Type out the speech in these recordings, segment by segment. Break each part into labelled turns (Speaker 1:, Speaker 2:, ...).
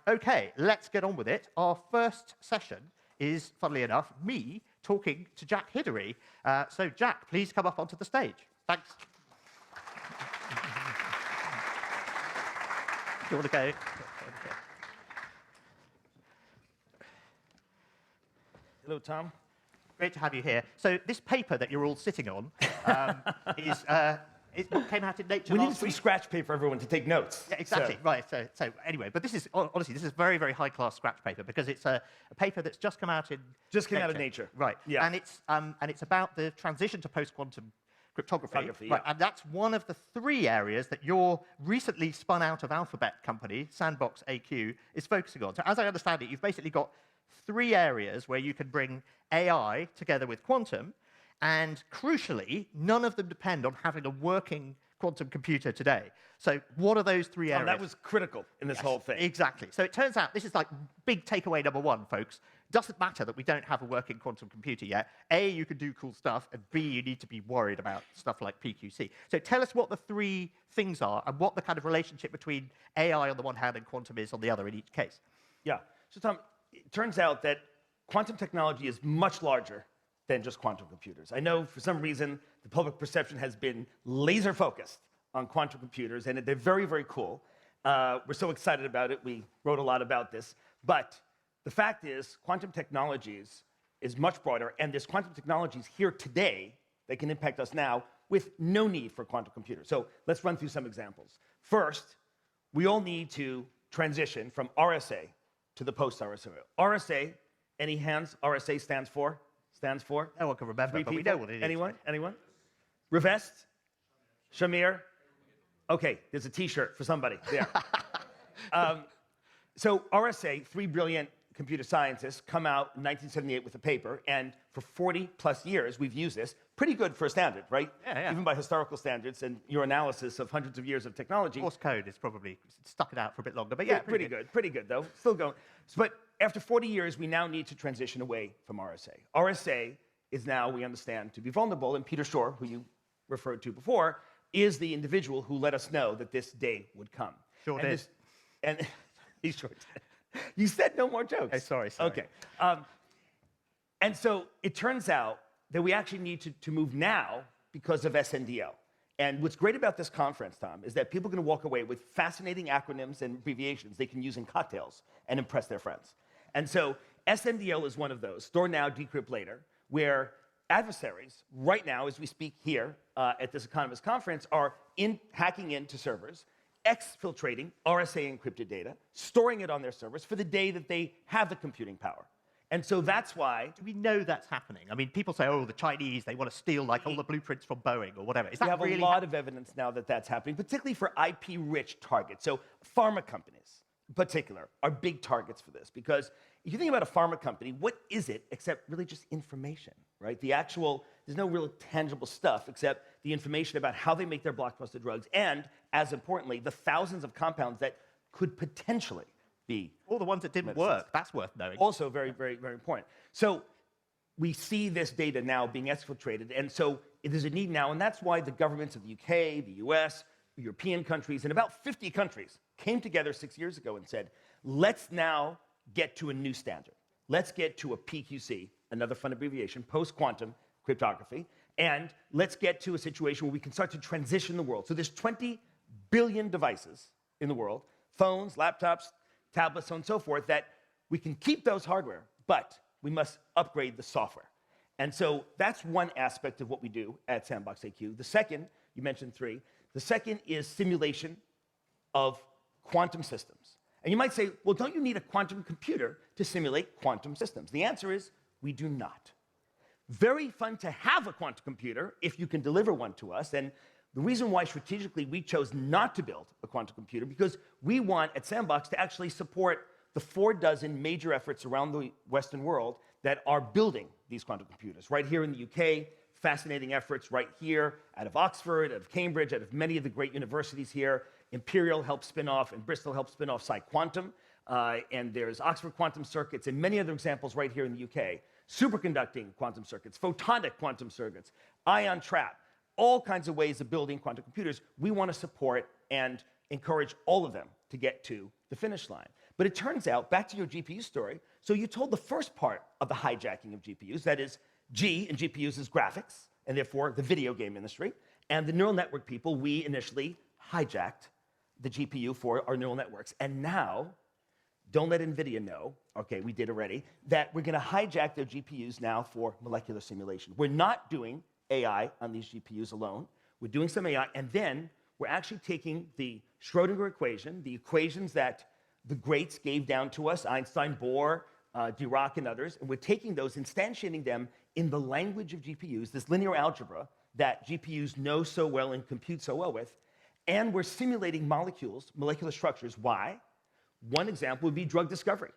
Speaker 1: OK, let's get on with it. Our first session is, funnily enough, me talking to Jack Hidary. So, Jack, please come up onto the stage. Thanks. Do you want to go?
Speaker 2: Hello, Tom.
Speaker 1: Great to have you here. So this paper that you're all sitting on is it came out in Nature
Speaker 2: We
Speaker 1: last
Speaker 2: needed some
Speaker 1: week.
Speaker 2: scratch paper, everyone, to take notes.
Speaker 1: Yeah, exactly.
Speaker 2: So.
Speaker 1: Right. So anyway, but this is honestly this is very, very high-class scratch paper because it's a paper that's just come out in
Speaker 2: out of Nature.
Speaker 1: Right.
Speaker 2: Yeah.
Speaker 1: And it's about the transition to post-quantum cryptography. Right.
Speaker 2: Yeah.
Speaker 1: And that's one of the three areas that your recently spun out of Alphabet company, SandboxAQ, is focusing on. So as I understand it, you've basically got three areas where you can bring AI together with quantum, and crucially, none of them depend on having a working quantum computer today. So what are those three areas?
Speaker 2: That was critical in this whole thing.
Speaker 1: Exactly. So it turns out this is like big takeaway number one, folks. Doesn't matter that we don't have a working quantum computer yet. A, you can do cool stuff, and B, you need to be worried about stuff like PQC. So tell us what the three things are and what the kind of relationship between AI on the one hand and quantum is on the other in each case.
Speaker 2: Yeah. So, Tom, it turns out that quantum technology is much larger than just quantum computers. I know for some reason the public perception has been laser focused on quantum computers, and they're very, very cool. We're so excited about it. We wrote a lot about this. But the fact is, quantum technologies is much broader, and there's quantum technologies here today that can impact us now with no need for quantum computers. So let's run through some examples. First, we all need to transition from RSA to the post-RSA. RSA, any hands? RSA stands for?
Speaker 1: No one can remember,
Speaker 2: Three
Speaker 1: but we
Speaker 2: people?
Speaker 1: know what it is.
Speaker 2: Anyone? Revest? Shamir? OK, there's a T-shirt for somebody there. So RSA, three brilliant computer scientists come out in 1978 with a paper, and for 40-plus years we've used this. Pretty good for a standard, right?
Speaker 1: Yeah.
Speaker 2: Even by historical standards and your analysis of hundreds of years of technology.
Speaker 1: Morse code is probably stuck it out for a bit longer, but yeah,
Speaker 2: Pretty good, though. Still going. But after 40 years, we now need to transition away from RSA. RSA is now, we understand, to be vulnerable, and Peter Shor, who you referred to before, is the individual who let us know that this day would come.
Speaker 1: Sure did.
Speaker 2: And he sure did. You said no more jokes.
Speaker 1: Oh, sorry.
Speaker 2: OK. And so it turns out that we actually need to move now because of SNDL. And what's great about this conference, Tom, is that people are going to walk away with fascinating acronyms and abbreviations they can use in cocktails and impress their friends. And so SNDL is one of those, store now, decrypt later, where adversaries, right now, as we speak here at this Economist conference, are hacking into servers, exfiltrating RSA encrypted data, storing it on their servers for the day that they have the computing power. And so that's why...
Speaker 1: Do we know that's happening? I mean, people say, oh, the Chinese, they want to steal like all the blueprints from Boeing or whatever. Is that really...
Speaker 2: We have a lot of evidence now that that's happening, particularly for IP-rich targets. So pharma companies, in particular, are big targets for this. Because if you think about a pharma company, what is it except really just information, right? There's no real tangible stuff except the information about how they make their blockbuster drugs and, as importantly, the thousands of compounds that could potentially be
Speaker 1: all the ones that didn't work. That's worth knowing.
Speaker 2: Also very, very, very important. So we see this data now being exfiltrated, and so there's a need now, and that's why the governments of the UK, the US, European countries, and about 50 countries came together 6 years ago and said, let's now get to a new standard. Let's get to a PQC, another fun abbreviation, post-quantum cryptography, and let's get to a situation where we can start to transition the world. So there's 20 billion devices in the world, phones, laptops, tablets, so on and so forth, that we can keep those hardware, but we must upgrade the software. And so that's one aspect of what we do at SandboxAQ. The second, you mentioned three, the second is simulation of quantum systems. And you might say, well, don't you need a quantum computer to simulate quantum systems? The answer is, we do not. Very fun to have a quantum computer if you can deliver one to us. And the reason why strategically we chose not to build a quantum computer, because we want at Sandbox to actually support the 4 major efforts around the Western world that are building these quantum computers. Right here in the UK, fascinating efforts right here out of Oxford, out of Cambridge, out of many of the great universities here. Imperial helped spin off, and Bristol helped spin off PsiQuantum. And there's Oxford quantum circuits and many other examples right here in the UK. Superconducting quantum circuits, photonic quantum circuits, ion trap, all kinds of ways of building quantum computers. We want to support and encourage all of them to get to the finish line. But it turns out, back to your GPU story, so you told the first part of the hijacking of GPUs, that is, G in GPUs is graphics, and therefore the video game industry. And the neural network people, we initially hijacked the GPU for our neural networks. And now, don't let NVIDIA know, okay, we did already, that we're gonna hijack their GPUs now for molecular simulation. We're not doing AI on these GPUs alone. We're doing some AI, and then we're actually taking the Schrodinger equation, the equations that the greats gave down to us, Einstein, Bohr, Dirac, and others, and we're taking those, instantiating them in the language of GPUs, this linear algebra that GPUs know so well and compute so well with, and we're simulating molecules, molecular structures. Why? One example would be drug discovery.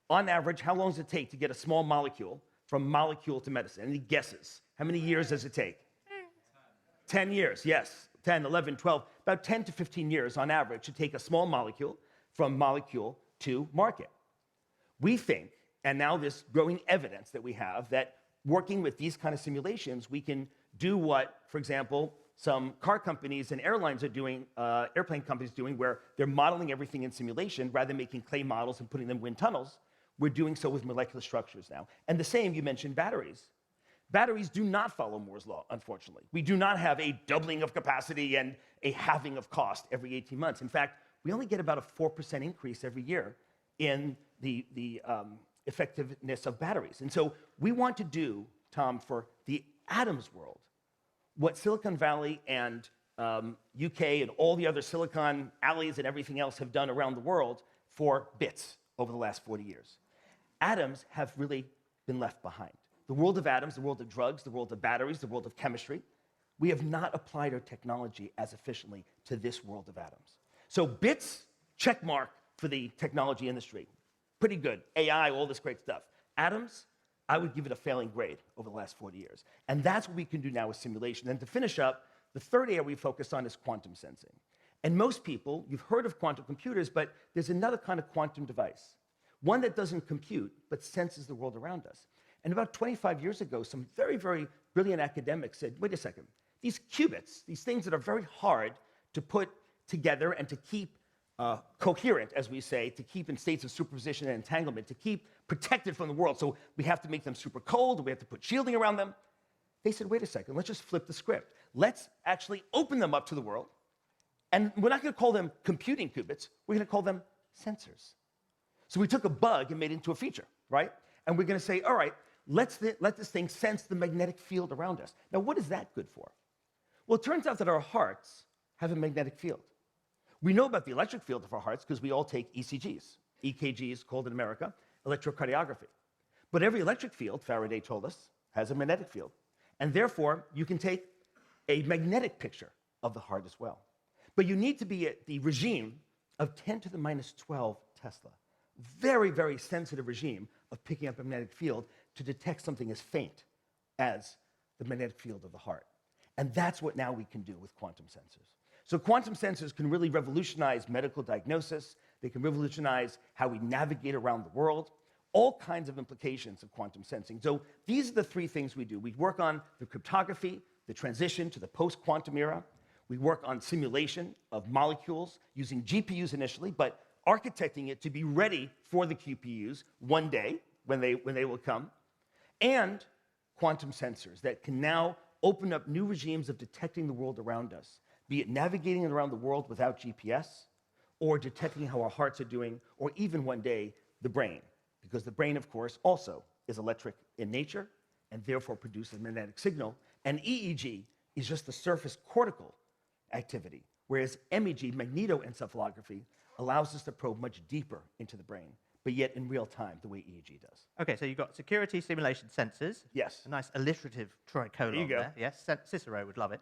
Speaker 2: On average, how long does it take to get a small molecule from molecule to medicine? Any guesses? How many years does it take? 10 years, yes. 10, 11, 12, about 10 to 15 years on average to take a small molecule from molecule to market. We think, and now this growing evidence that we have, that working with these kind of simulations, we can do what, for example, some car companies and airlines are doing, airplane companies doing, where they're modeling everything in simulation rather than making clay models and putting them in wind tunnels. We're doing so with molecular structures now. And the same, you mentioned batteries. Batteries do not follow Moore's law, unfortunately. We do not have a doubling of capacity and a halving of cost every 18 months. In fact, we only get about a 4% increase every year in the effectiveness of batteries. And so we want to do, Tom, for the atoms world, what Silicon Valley and UK and all the other Silicon alleys and everything else have done around the world for bits over the last 40 years. Atoms have really been left behind. The world of atoms, the world of drugs, the world of batteries, the world of chemistry, we have not applied our technology as efficiently to this world of atoms. So bits, check mark for the technology industry. Pretty good. AI, all this great stuff. Atoms, I would give it a failing grade over the last 40 years. And that's what we can do now with simulation. And to finish up, the third area we focus on is quantum sensing. And most people, you've heard of quantum computers, but there's another kind of quantum device. One that doesn't compute, but senses the world around us. And about 25 years ago, some very, very brilliant academics said, wait a second, these qubits, these things that are very hard to put together and to keep coherent, as we say, to keep in states of superposition and entanglement, to keep protected from the world. So we have to make them super cold, we have to put shielding around them. They said, wait a second, let's just flip the script. Let's actually open them up to the world. And we're not going to call them computing qubits, we're going to call them sensors. So we took a bug and made it into a feature, right? And we're going to say, all right, let this thing sense the magnetic field around us. Now, what is that good for? Well, it turns out that our hearts have a magnetic field. We know about the electric field of our hearts because we all take ECGs. EKGs, called in America, electrocardiography. But every electric field, Faraday told us, has a magnetic field. And therefore, you can take a magnetic picture of the heart as well. But you need to be at the regime of 10 to the minus 12 Tesla. Very, very sensitive regime of picking up a magnetic field to detect something as faint as the magnetic field of the heart. And that's what now we can do with quantum sensors. So quantum sensors can really revolutionize medical diagnosis. They can revolutionize how we navigate around the world, all kinds of implications of quantum sensing. So these are the three things we do. We work on the cryptography, the transition to the post-quantum era. We work on simulation of molecules using GPUs initially, but architecting it to be ready for the QPUs one day when they will come, and quantum sensors that can now open up new regimes of detecting the world around us, be it navigating around the world without GPS, or detecting how our hearts are doing, or even one day, the brain. Because the brain, of course, also is electric in nature, and therefore produces a magnetic signal. And EEG is just the surface cortical activity, whereas MEG, magnetoencephalography, allows us to probe much deeper into the brain, but yet in real time, the way EEG does.
Speaker 1: Okay, so you've got security simulation sensors.
Speaker 2: Yes.
Speaker 1: A nice alliterative tricolon
Speaker 2: There you go.
Speaker 1: there. Yes, Cicero would love it.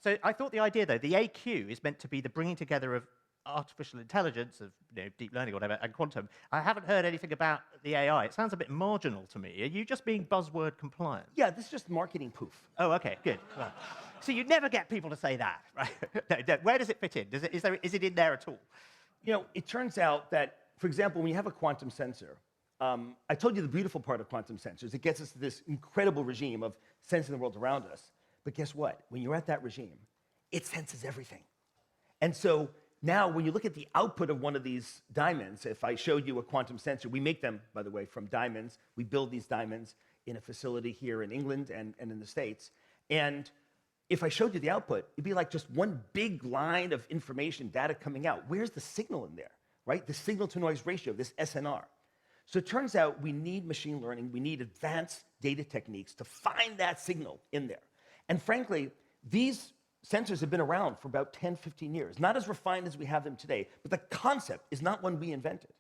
Speaker 1: So I thought the idea, though, the AQ is meant to be the bringing together of artificial intelligence, of deep learning or whatever, and quantum. I haven't heard anything about the AI. It sounds a bit marginal to me. Are you just being buzzword compliant?
Speaker 2: Yeah, this is just marketing poof.
Speaker 1: Oh, okay, good. Right. So you never get people to say that, right? No, where does it fit in? Is it in there at all?
Speaker 2: You know, it turns out that, for example, when you have a quantum sensor, I told you the beautiful part of quantum sensors. It gets us to this incredible regime of sensing the world around us. But guess what? When you're at that regime, it senses everything. And so now when you look at the output of one of these diamonds, if I showed you a quantum sensor, we make them, by the way, from diamonds. We build these diamonds in a facility here in England and in the States. And if I showed you the output, it'd be like just one big line of information, data coming out. Where's the signal in there, right? The signal-to-noise ratio, this SNR. So it turns out we need machine learning, we need advanced data techniques to find that signal in there. And frankly, these sensors have been around for about 10, 15 years. Not as refined as we have them today, but the concept is not one we invented.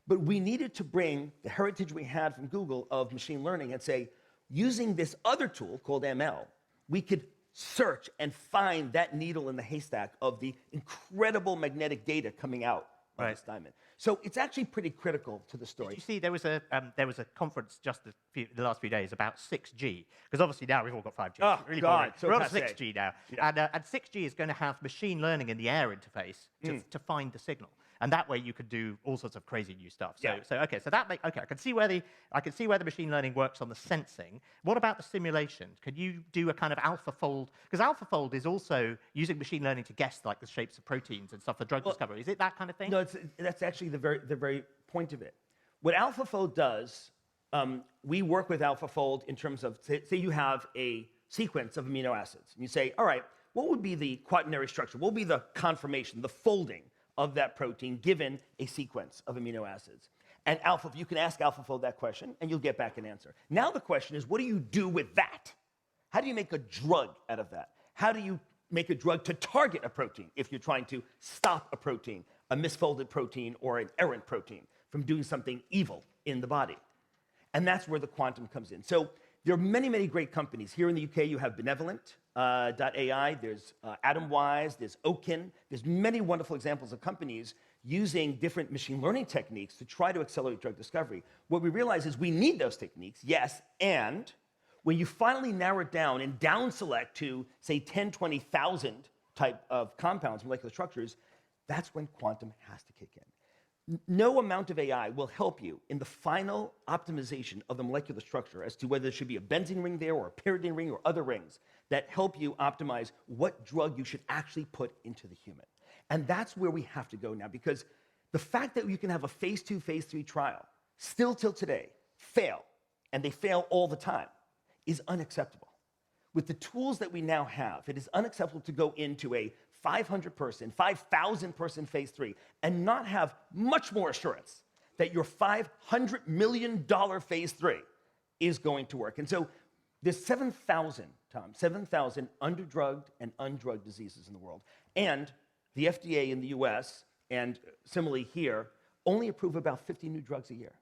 Speaker 2: But we needed to bring the heritage we had from Google of machine learning and say, using this other tool called ML, we could search and find that needle in the haystack of the incredible magnetic data coming out of this diamond. So it's actually pretty critical to the story.
Speaker 1: Did you see there was a conference just the last few days about 6G? Because obviously now we've all got 5G.
Speaker 2: Oh,
Speaker 1: really
Speaker 2: God. So
Speaker 1: we're on
Speaker 2: passe.
Speaker 1: 6G now.
Speaker 2: Yeah.
Speaker 1: And 6G is going to have machine learning in the air interface to find the signal. And that way you could do all sorts of crazy new stuff. So, I can see where the machine learning works on the sensing. What about the simulation? Could you do a kind of AlphaFold? Because AlphaFold is also using machine learning to guess like the shapes of proteins and stuff for drug discovery. Is it that kind of thing?
Speaker 2: No, that's actually the very point of it. What AlphaFold does, we work with AlphaFold in terms of, say you have a sequence of amino acids. And you say, all right, what would be the quaternary structure? What would be the conformation, the folding of that protein given a sequence of amino acids? And you can ask AlphaFold that question, and you'll get back an answer. Now the question is, what do you do with that? How do you make a drug out of that? How do you make a drug to target a protein if you're trying to stop a protein, a misfolded protein or an errant protein from doing something evil in the body? And that's where the quantum comes in. So there are many, many great companies. Here in the UK, you have Benevolent.ai, there's Atomwise, there's Oaken. There's many wonderful examples of companies using different machine learning techniques to try to accelerate drug discovery. What we realize is we need those techniques, yes, and when you finally narrow it down and down select to, say, 10, 20,000 type of compounds, molecular structures, that's when quantum has to kick in. No amount of AI will help you in the final optimization of the molecular structure as to whether there should be a benzene ring there or a pyridine ring or other rings that help you optimize what drug you should actually put into the human. And that's where we have to go now, because the fact that you can have a phase 2, phase 3 trial still till today fail, and they fail all the time, is unacceptable. With the tools that we now have, it is unacceptable to go into a 500-person, 5,000-person phase 3 and not have much more assurance that your $500 million phase 3 is going to work. And so there's 7,000, Tom, 7,000 underdrugged and undrugged diseases in the world. And the FDA in the US, and similarly here, only approve about 50 new drugs a year.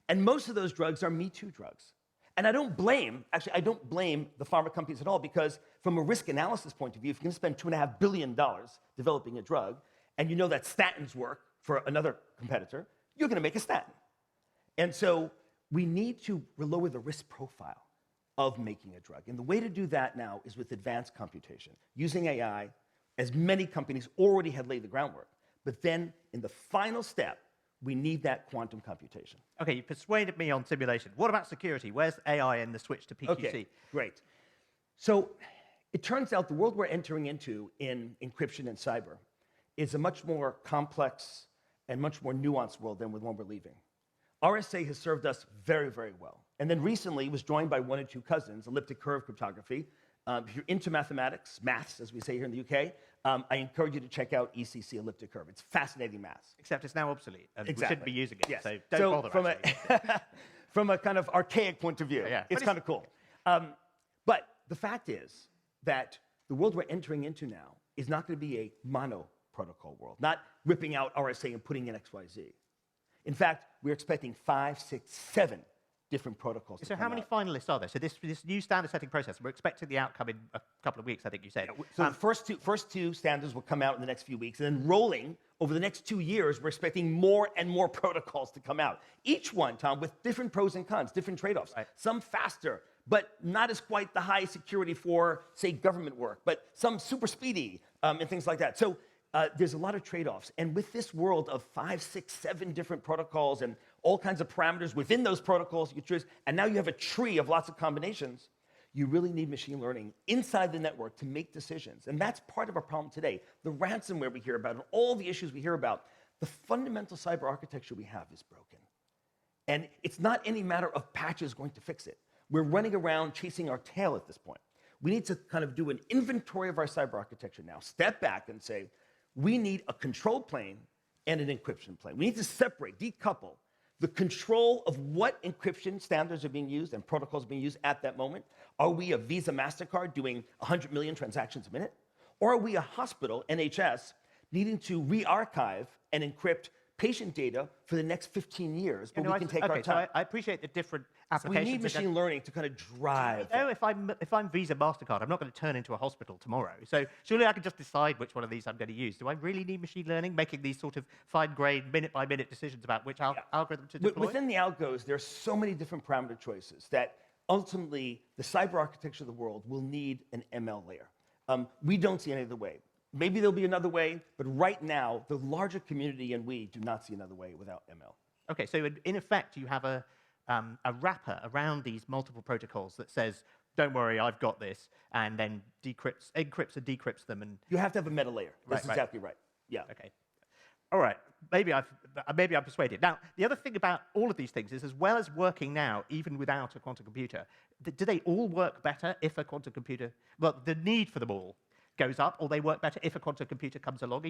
Speaker 2: And most of those drugs are Me Too drugs. And I don't blame the pharma companies at all, because from a risk analysis point of view, if you're going to spend $2.5 billion developing a drug, and you know that statins work for another competitor, you're going to make a statin. And so we need to lower the risk profile of making a drug. And the way to do that now is with advanced computation, using AI, as many companies already had laid the groundwork. But then in the final step, we need that quantum computation.
Speaker 1: Okay, you persuaded me on simulation. What about security? Where's AI in the switch to PQC?
Speaker 2: Okay, great. So it turns out the world we're entering into in encryption and cyber is a much more complex and much more nuanced world than the one we're leaving. RSA has served us very, very well. And then recently it was joined by one or two cousins, elliptic curve cryptography. If you're into mathematics, maths, as we say here in the UK, I encourage you to check out ECC elliptic curve. It's fascinating maths.
Speaker 1: Except it's now obsolete, and
Speaker 2: Exactly.
Speaker 1: we shouldn't be using it,
Speaker 2: Yes.
Speaker 1: so don't bother,
Speaker 2: from a kind of archaic point of view, it's kind of cool. But the fact is that the world we're entering into now is not going to be a mono-protocol world, not ripping out RSA and putting in XYZ. In fact, we're expecting 5, 6, 7 different protocols.
Speaker 1: So how many finalists are there? So this new standard setting process, we're expecting the outcome in a couple of weeks, I think you said.
Speaker 2: So the first two standards will come out in the next few weeks, and then rolling over the next 2 years, we're expecting more and more protocols to come out. Each one, Tom, with different pros and cons, different trade-offs. Right. Some faster, but not as quite the high security for, say, government work, but some super speedy and things like that. So there's a lot of trade-offs. And with this world of 5, 6, 7 different protocols and all kinds of parameters within those protocols you choose, and now you have a tree of lots of combinations, you really need machine learning inside the network to make decisions. And that's part of our problem today. The ransomware we hear about and all the issues we hear about, the fundamental cyber architecture we have is broken. And it's not any matter of patches going to fix it. We're running around chasing our tail at this point. We need to kind of do an inventory of our cyber architecture now, step back and say, we need a control plane and an encryption plane. We need to separate, decouple the control of what encryption standards are being used and protocols being used at that moment. Are we a Visa, MasterCard doing 100 million transactions a minute? Or are we a hospital, NHS, needing to re-archive and encrypt patient data for the next 15 years, but we can take our time.
Speaker 1: So I appreciate the different
Speaker 2: So
Speaker 1: applications.
Speaker 2: we need machine learning to kind of drive.
Speaker 1: Oh, if I'm Visa, MasterCard, I'm not going to turn into a hospital tomorrow. So surely I can just decide which one of these I'm going to use. Do I really need machine learning, making these sort of fine-grained, minute-by-minute decisions about which algorithm to deploy?
Speaker 2: Within the algos, there's so many different parameter choices that ultimately the cyber architecture of the world will need an ML layer. We don't see any other way. Maybe there'll be another way, but right now, the larger community and we do not see another way without ML.
Speaker 1: Okay, so in effect, you have a wrapper around these multiple protocols that says, don't worry, I've got this, and then encrypts and decrypts them. And
Speaker 2: you have to have a meta layer. That's exactly right. Yeah.
Speaker 1: Okay. All right. Maybe I'm persuaded. Now, the other thing about all of these things is, as well as working now, even without a quantum computer, do they all work better if a quantum computer? Well, the need for them all goes up, or they work better if a quantum computer comes along?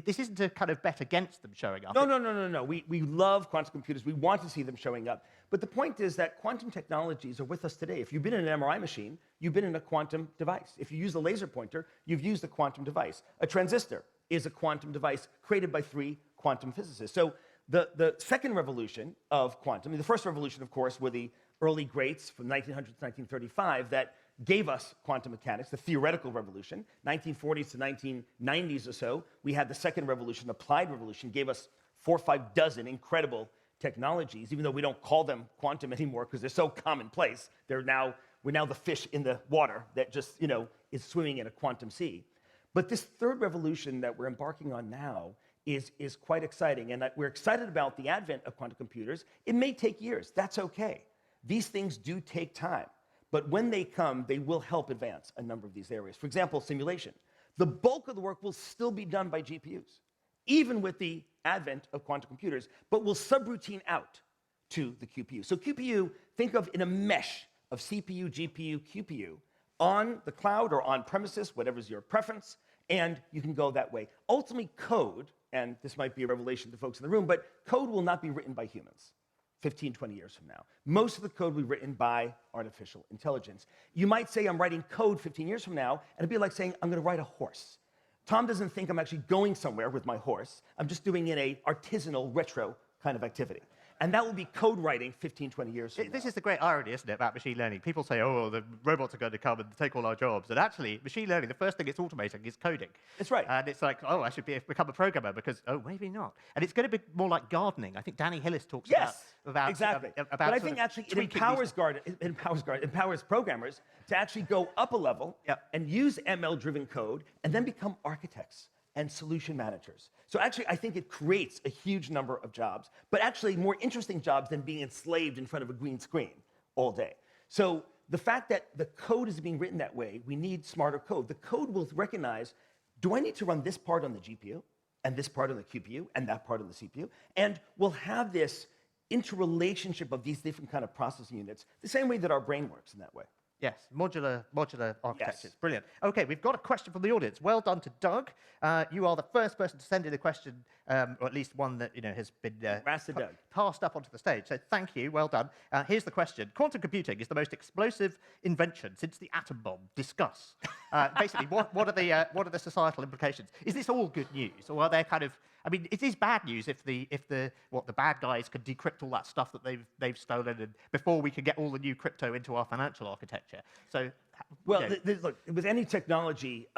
Speaker 1: This isn't a kind of bet against them showing up.
Speaker 2: No. We love quantum computers. We want to see them showing up. But the point is that quantum technologies are with us today. If you've been in an MRI machine, you've been in a quantum device. If you use a laser pointer, you've used a quantum device. A transistor is a quantum device created by 3 quantum physicists. So the second revolution of quantum, the first revolution, of course, were the early greats from 1900 to 1935 that gave us quantum mechanics, the theoretical revolution. 1940s to 1990s or so, we had the second revolution, applied revolution, gave us 4 or 5 dozen incredible technologies, even though we don't call them quantum anymore because they're so commonplace. We're now the fish in the water that just, is swimming in a quantum sea. But this third revolution that we're embarking on now is quite exciting, and we're excited about the advent of quantum computers. It may take years. That's okay. These things do take time. But when they come, they will help advance a number of these areas. For example, simulation. The bulk of the work will still be done by GPUs, even with the advent of quantum computers, but will subroutine out to the QPU. So QPU, think of in a mesh of CPU, GPU, QPU, on the cloud or on premises, whatever's your preference, and you can go that way. Ultimately, code, and this might be a revelation to folks in the room, but code will not be written by humans 15, 20 years from now. Most of the code will be written by artificial intelligence. You might say I'm writing code 15 years from now, and it'd be like saying I'm going to write a horse. Tom doesn't think I'm actually going somewhere with my horse. I'm just doing it in an artisanal retro kind of activity. And that will be code writing 15, 20 years from now.
Speaker 1: This is the great irony, isn't it, about machine learning? People say, oh, the robots are going to come and take all our jobs. And actually, machine learning, the first thing it's automating is coding.
Speaker 2: That's right.
Speaker 1: And it's like, oh, I should become a programmer because, oh, maybe not. And it's going to be more like gardening. I think Danny Hillis talks about
Speaker 2: exactly.
Speaker 1: About
Speaker 2: but I think actually it empowers programmers to actually go up a level and use ML-driven code and then become architects and solution managers. So actually, I think it creates a huge number of jobs, but actually more interesting jobs than being enslaved in front of a green screen all day. So the fact that the code is being written that way, we need smarter code. The code will recognize, do I need to run this part on the GPU, and this part on the QPU, and that part on the CPU? And we'll have this interrelationship of these different kind of processing units, the same way that our brain works in that way.
Speaker 1: Yes, modular architectures.
Speaker 2: Yes.
Speaker 1: Brilliant. Okay, we've got a question from the audience. Well done to Doug. You are the first person to send in a question, or at least one that has been passed up onto the stage. So thank you. Well done. Here's the question: quantum computing is the most explosive invention since the atom bomb. Discuss. Basically, what are the societal implications? Is this all good news, or are there kind of? I mean, it is bad news if the bad guys can decrypt all that stuff that they've stolen, and before we can get all the new crypto into our financial architecture. So,
Speaker 2: well, look, with any technology,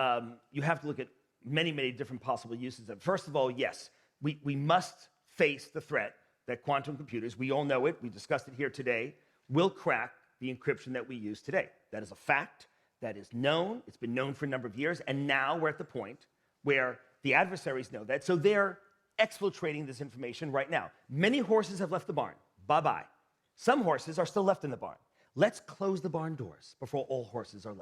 Speaker 2: you have to look at many different possible uses of it. First of all, yes, we must face the threat that quantum computers, we all know it, we discussed it here today, will crack the encryption that we use today. That is a fact. That is known. It's been known for a number of years, and now we're at the point where the adversaries know that, so they're exfiltrating this information right now. Many horses have left the barn. Bye-bye. Some horses are still left in the barn. let's close the barn doors before all horses are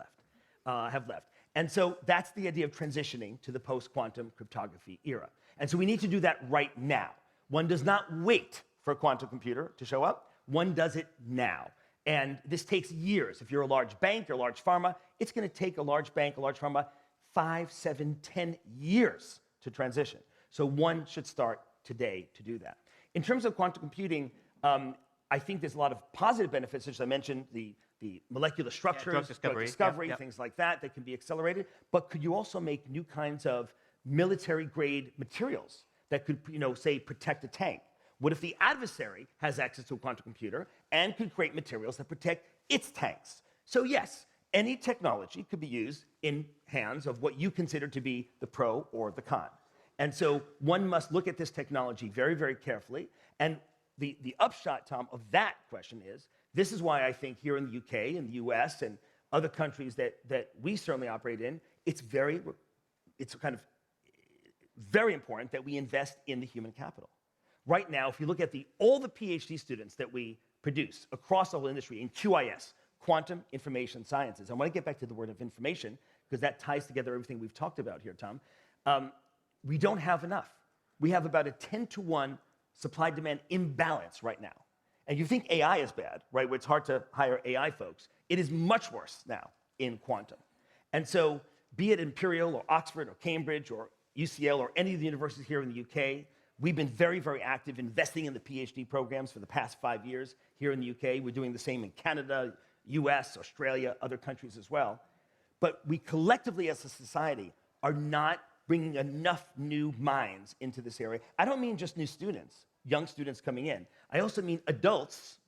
Speaker 2: have left. And so that's the idea of transitioning to the post-quantum cryptography era. And so we need to do that right now. One does not wait for a quantum computer to show up. One does it now. And this takes years. If you're a large bank or a large pharma, it's going to take a large bank, a large pharma, 5, 7, 10 years to transition. So one should start today to do that. In terms of quantum computing, I think there's a lot of positive benefits, as I mentioned, the molecular structures, drug discovery,
Speaker 1: yep.
Speaker 2: things like that can be accelerated. But could you also make new kinds of military-grade materials that could, say, protect a tank? What if the adversary has access to a quantum computer and could create materials that protect its tanks? So yes, any technology could be used in hands of what you consider to be the pro or the con. And so one must look at this technology very, very carefully. And the upshot, Tom, of that question is, this is why I think here in the UK, in the US, and other countries that we certainly operate in, it's kind of very important that we invest in the human capital. Right now, if you look at all the PhD students that we produce across the whole industry in QIS, Quantum Information Sciences, I want to get back to the word of information, because that ties together everything we've talked about here, Tom. We don't have enough. We have about a 10-to-1 supply-demand imbalance right now. And you think AI is bad, right, where it's hard to hire AI folks. It is much worse now in quantum. And so be it Imperial or Oxford or Cambridge or UCL or any of the universities here in the UK, we've been very, very active investing in the PhD programs for the past 5 years here in the UK. We're doing the same in Canada, US, Australia, other countries as well. But we collectively as a society are not bringing enough new minds into this area. I don't mean just new students, young students coming in. I also mean adults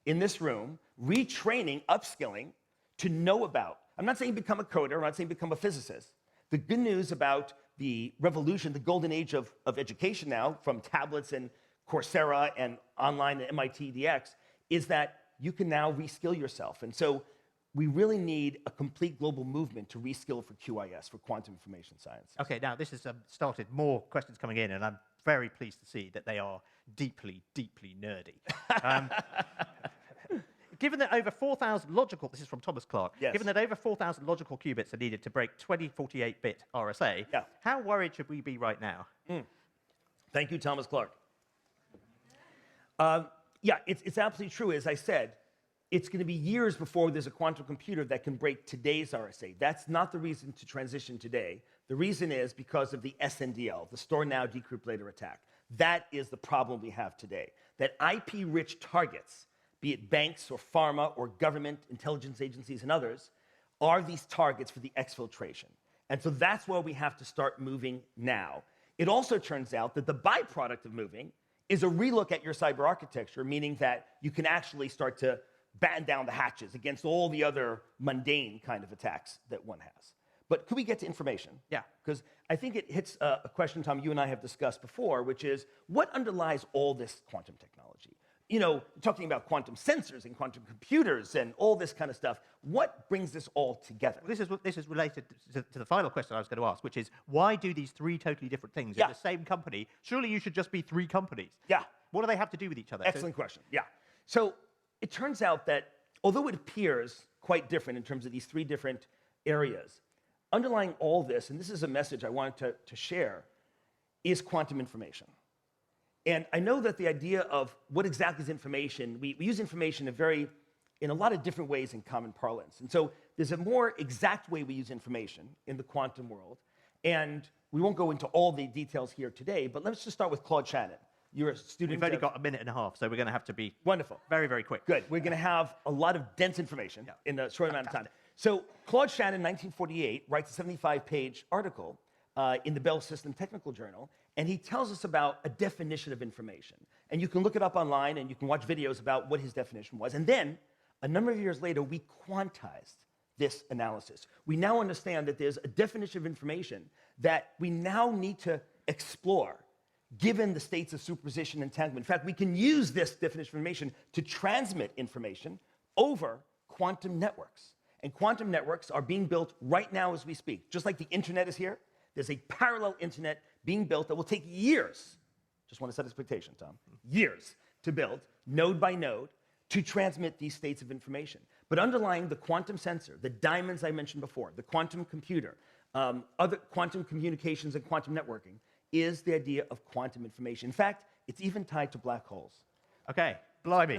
Speaker 2: in this room retraining, upskilling to know about. I'm not saying become a coder, I'm not saying become a physicist. The good news about the revolution, the golden age of education now, from tablets and Coursera and online and MIT DX, is that you can now reskill yourself. And so we really need a complete global movement to reskill for QIS, for quantum information science.
Speaker 1: Okay, now this has started more questions coming in, and I'm very pleased to see that they are deeply, deeply nerdy. Given that over 4,000 logical, this is from Thomas Clark,
Speaker 2: yes.
Speaker 1: Given that over 4,000 logical qubits are needed to break 2048-bit RSA,
Speaker 2: yeah.
Speaker 1: How worried should we be right now?
Speaker 2: Thank you, Thomas Clark. Yeah, it's absolutely true. As I said, it's going to be years before there's a quantum computer that can break today's RSA. That's not the reason to transition today. The reason is because of the SNDL, the Store Now, Decrypt Later attack. That is the problem we have today. That IP-rich targets, be it banks or pharma or government, intelligence agencies and others, are these targets for the exfiltration. And so that's where we have to start moving now. It also turns out that the byproduct of moving is a relook at your cyber architecture, meaning that you can actually start to batten down the hatches against all the other mundane kind of attacks that one has. But could we get to information?
Speaker 1: Yeah.
Speaker 2: Because I think it hits a question, Tom, you and I have discussed before, which is what underlies all this quantum technology? Talking about quantum sensors and quantum computers and all this kind of stuff, what brings this all together?
Speaker 1: Well, this is related to the final question I was going to ask, which is, why do these three totally different things in the same company? Surely you should just be three companies.
Speaker 2: Yeah.
Speaker 1: What do they have to do with each other?
Speaker 2: Excellent question, yeah. So it turns out that although it appears quite different in terms of these three different areas, underlying all this, and this is a message I wanted to share, is quantum information. And I know that the idea of what exactly is information, we use information in a lot of different ways in common parlance. And so there's a more exact way we use information in the quantum world. And we won't go into all the details here today, but let's just start with Claude Shannon. You're a student.
Speaker 1: We've only got a minute and a half, so we're going to have to be
Speaker 2: wonderful,
Speaker 1: very, very quick.
Speaker 2: Good. We're going to have a lot of dense information in a short amount of time. So Claude Shannon, 1948, writes a 75-page article in the Bell System Technical Journal, and he tells us about a definition of information. And you can look it up online, and you can watch videos about what his definition was. And then, a number of years later, we quantized this analysis. We now understand that there's a definition of information that we now need to explore, given the states of superposition and entanglement. In fact, we can use this definition of information to transmit information over quantum networks. And quantum networks are being built right now as we speak. Just like the internet is here, there's a parallel internet being built that will take years. Just want to set expectation, Tom. Years to build, node by node, to transmit these states of information. But underlying the quantum sensor, the diamonds I mentioned before, the quantum computer, other quantum communications and quantum networking, is the idea of quantum information. In fact, it's even tied to black holes.
Speaker 1: Okay, blimey.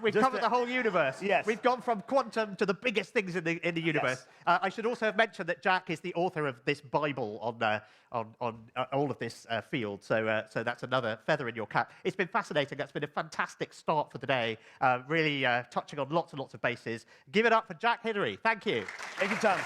Speaker 1: We've covered the whole universe.
Speaker 2: Yes.
Speaker 1: We've gone from quantum to the biggest things in the universe.
Speaker 2: Yes.
Speaker 1: I should also have mentioned that Jack is the author of this Bible on all of this field, so that's another feather in your cap. It's been fascinating. That's been a fantastic start for the day, really touching on lots and lots of bases. Give it up for Jack Hidary. Thank you.
Speaker 2: Thank you, Tom.